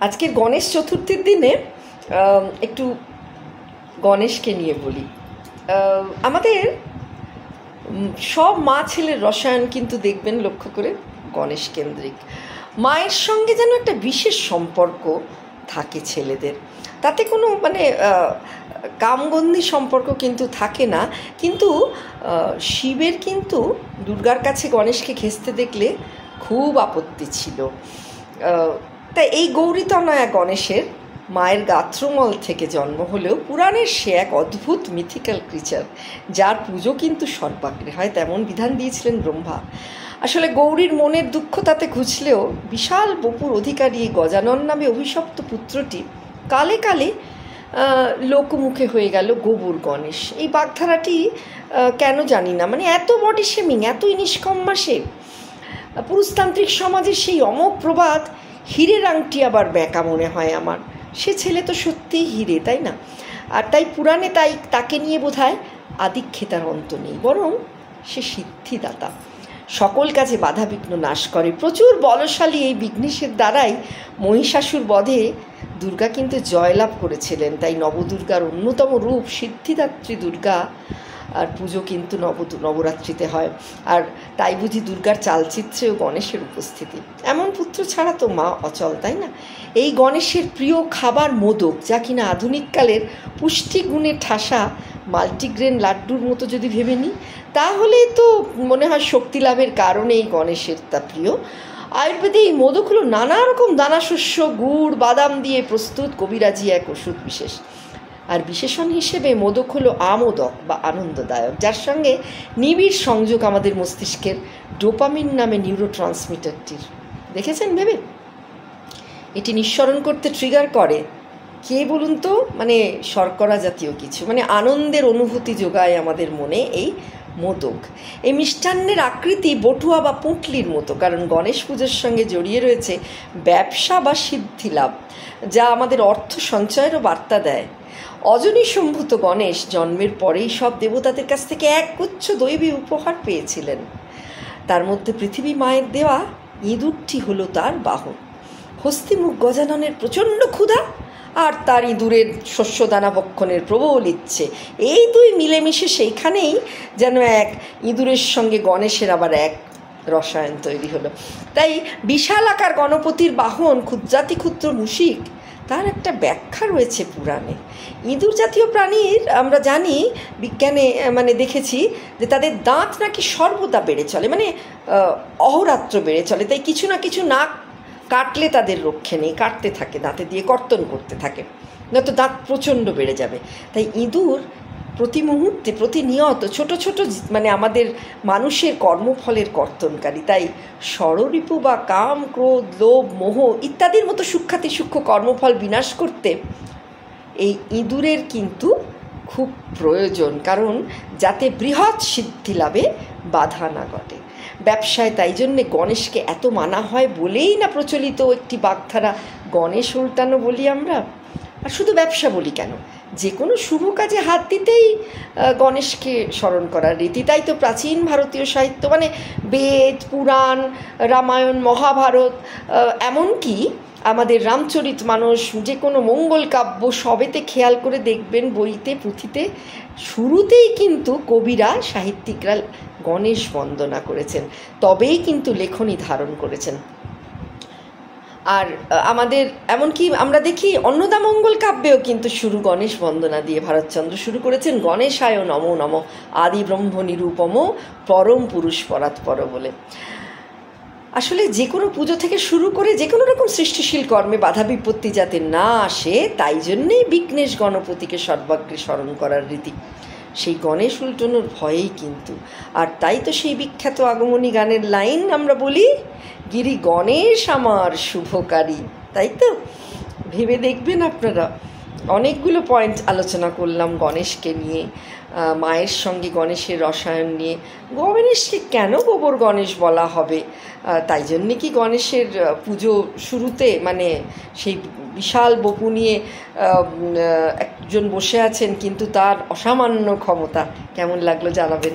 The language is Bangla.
আজকের গণেশ চতুর্থীর দিনে একটু গণেশকে নিয়ে বলি। আমাদের সব মা ছেলের রসায়ন কিন্তু দেখবেন লক্ষ্য করে গণেশ কেন্দ্রিক। মায়ের সঙ্গে যেন একটা বিশেষ সম্পর্ক থাকে ছেলেদের, তাতে কোনো কামবন্দি সম্পর্ক কিন্তু থাকে না। কিন্তু শিবের কিন্তু দুর্গার কাছে গণেশকে ঘেঁষতে দেখলে খুব আপত্তি ছিল। তাই এই গৌরীতনয়া গণেশের মায়ের গাত্রমল থেকে জন্ম হলেও পুরাণের সে এক অদ্ভুত মিথিক্যাল ক্রিচার, যার পুজো কিন্তু সর্বাগ্রে হয়, তেমন বিধান দিয়েছিলেন ব্রহ্মা। আসলে গৌরীর মনের দুঃখ তাতে ঘুচলেও বিশাল বপুর অধিকারী এই গজানন নামে অভিশপ্ত পুত্রটি কালে কালে লোকমুখে হয়ে গেল গোবর গণেশ। এই বাগধারাটি কেন জানি না, এত বডি শেমিং, এতই নিষ্কম্মাসে পুরুষতান্ত্রিক সমাজের সেই অমোঘ প্রবাদ হীরের আংটি আবার বেঁকা মনে হয় আমার। সে ছেলে তো সত্যিই হীরে, তাই না? আর তাই পুরাণে তাকে নিয়ে বোধহয় আদিক্ষেতার অন্ত নেই, বরং সে সিদ্ধিদাতা, সকল কাজে বাধাবিঘ্ন নাশ করে। প্রচুর বলশালী এই বিঘ্নেশের দ্বারাই মহিষাসুর বধে দুর্গা কিন্তু জয়লাভ করেছিলেন। তাই নবদুর্গার অন্যতম রূপ সিদ্ধিদাত্রী দুর্গা আর পুজো কিন্তু নবরাত্রিতে হয়। আর তাই বুঝি দুর্গার চালচিত্রেও গণেশের উপস্থিতি। এমন পুত্র ছাড়া তো মা অচল, তাই না? এই গণেশের প্রিয় খাবার মোদক, যা কিনা আধুনিককালের পুষ্টিগুণে ঠাসা মাল্টিগ্রেন লাড্ডুর মতো যদি ভেবে নিই, তাহলে তো মনে হয় শক্তি লাভের কারণে এই গণেশের তা প্রিয়। আয়ুর্বেদে এই মোদক হলো নানা রকম দানাশস্য, গুড়, বাদাম দিয়ে প্রস্তুত কবিরাজি এক ওষুধ বিশেষ। আর বিশেষণ হিসেবে মোদক হলো আমোদক বা আনন্দদায়ক, যার সঙ্গে নিবিড় সংযোগ আমাদের মস্তিষ্কের ডোপামিন নামে নিউরো ট্রান্সমিটারটির। দেখেছেন ভেবে? এটি নিঃসরণ করতে ট্রিগার করে কে বলুন তো? শর্করা জাতীয় কিছু, আনন্দের অনুভূতি যোগায় আমাদের মনে এই মোদক। এই মিষ্টান্নের আকৃতি বটুয়া বা পুঁটলির মতো, কারণ গণেশ পুজোর সঙ্গে জড়িয়ে রয়েছে ব্যবসা বা সিদ্ধি লাভ, যা আমাদের অর্থ সঞ্চয়েরও বার্তা দেয়। অজনী সম্ভূত গণেশ জন্মের পরেই সব দেবতাদের কাছ থেকে একগুচ্ছ দৈবী উপহার পেয়েছিলেন। তার মধ্যে পৃথিবী মায়ের দেওয়া ইঁদুরটি হলো তার বাহন। হস্তিমুখ গজাননের প্রচণ্ড ক্ষুধা আর তার ইঁদুরের শস্যদানা ভক্ষণের প্রবল ইচ্ছে, এই দুই মিলেমিশে সেইখানেই যেন এক ইঁদুরের সঙ্গে গণেশের আবার এক রসায়ন তৈরি হলো। তাই বিশাল আকার গণপতির বাহন ক্ষুদ্রাতি ক্ষুদ্র মুশিক, তার একটা ব্যাখ্যা রয়েছে পুরাণে। ইঁদুর জাতীয় প্রাণীর আমরা জানি, বিজ্ঞানে দেখেছি যে তাদের দাঁত নাকি সর্বদা বেড়ে চলে, অহরাত্র বেড়ে চলে। তাই কিছু না কিছু না কাটলে তাদের রক্ষে নেই, কাটতে থাকে, দাঁতে দিয়ে কর্তন করতে থাকে, নয়তো দাঁত প্রচণ্ড বেড়ে যাবে। তাই ইঁদুর প্রতি মুহূর্তে প্রতিনিয়ত ছোট ছোট আমাদের মানুষের কর্মফলের কর্তনকারী। তাই ষড়রিপু বা কাম, ক্রোধ, লোভ, মোহ ইত্যাদির মতো সূক্ষ্মাতি সূক্ষ্ম কর্মফল বিনাশ করতে এই ইঁদুরের কিন্তু খুব প্রয়োজন, কারণ যাতে বৃহৎ সিদ্ধি লাভে বাধা না ঘটে। ব্যবসায় তাই জন্যে গণেশকে এত মানা হয় বলেই না প্রচলিত একটি বাগধারা গণেশ উল্টানো বলি আমরা। আর শুধু ব্যবসা বলি কেন, যে কোনো শুভ কাজে হাত দিতেই গণেশকে স্মরণ করার রীতি। তাই তো প্রাচীন ভারতীয় সাহিত্য বেদ, পুরাণ, রামায়ণ, মহাভারত, এমনকি আমাদের রামচরিত মানস, যে কোনো মঙ্গল কাব্য, সবেতে খেয়াল করে দেখবেন বইতে পুঁথিতে শুরুতেই কিন্তু কবিরা, সাহিত্যিকরা গণেশ বন্দনা করেছেন, তবেই কিন্তু লেখনী ধারণ করেছেন। আর আমাদের এমনকি আমরা দেখি অন্নদামঙ্গল কাব্যেও কিন্তু শুরু গণেশ বন্দনা দিয়ে ভারতচন্দ্র শুরু করেছেন, গণেশায় নমো নমঃ আদি ব্রহ্ম নিরূপম পরম পুরুষ পরাৎপর বলে। আসলে যে কোনো পুজো থেকে শুরু করে যে কোনো রকম সৃষ্টিশীল কর্মে বাধা বিপত্তি যাতে না আসে, তাই জন্যেই বিঘ্নেশ গণপতিকে সর্বাগ্রে স্মরণ করার রীতি। সেই গণেশ উল্টোনোর ভয়েই কিন্তু। আর তাই তো সেই বিখ্যাত আগমনী গানের লাইন আমরা বলি, গিরি গণেশ আমার শুভকারী। তাই তো ভেবে দেখবেন আপনারা। অনেকগুলো পয়েন্ট আলোচনা করলাম গণেশকে নিয়ে, মায়ের সঙ্গে গণেশের রসায়ন নিয়ে। গণেশকে কেন গোবর গণেশ বলা হবে? তাই জন্যে কি গণেশের পুজো শুরুতে সেই বিশাল বপু নিয়ে একজন বসে আছেন, কিন্তু তার অসামান্য ক্ষমতা? কেমন লাগলো জানাবেন।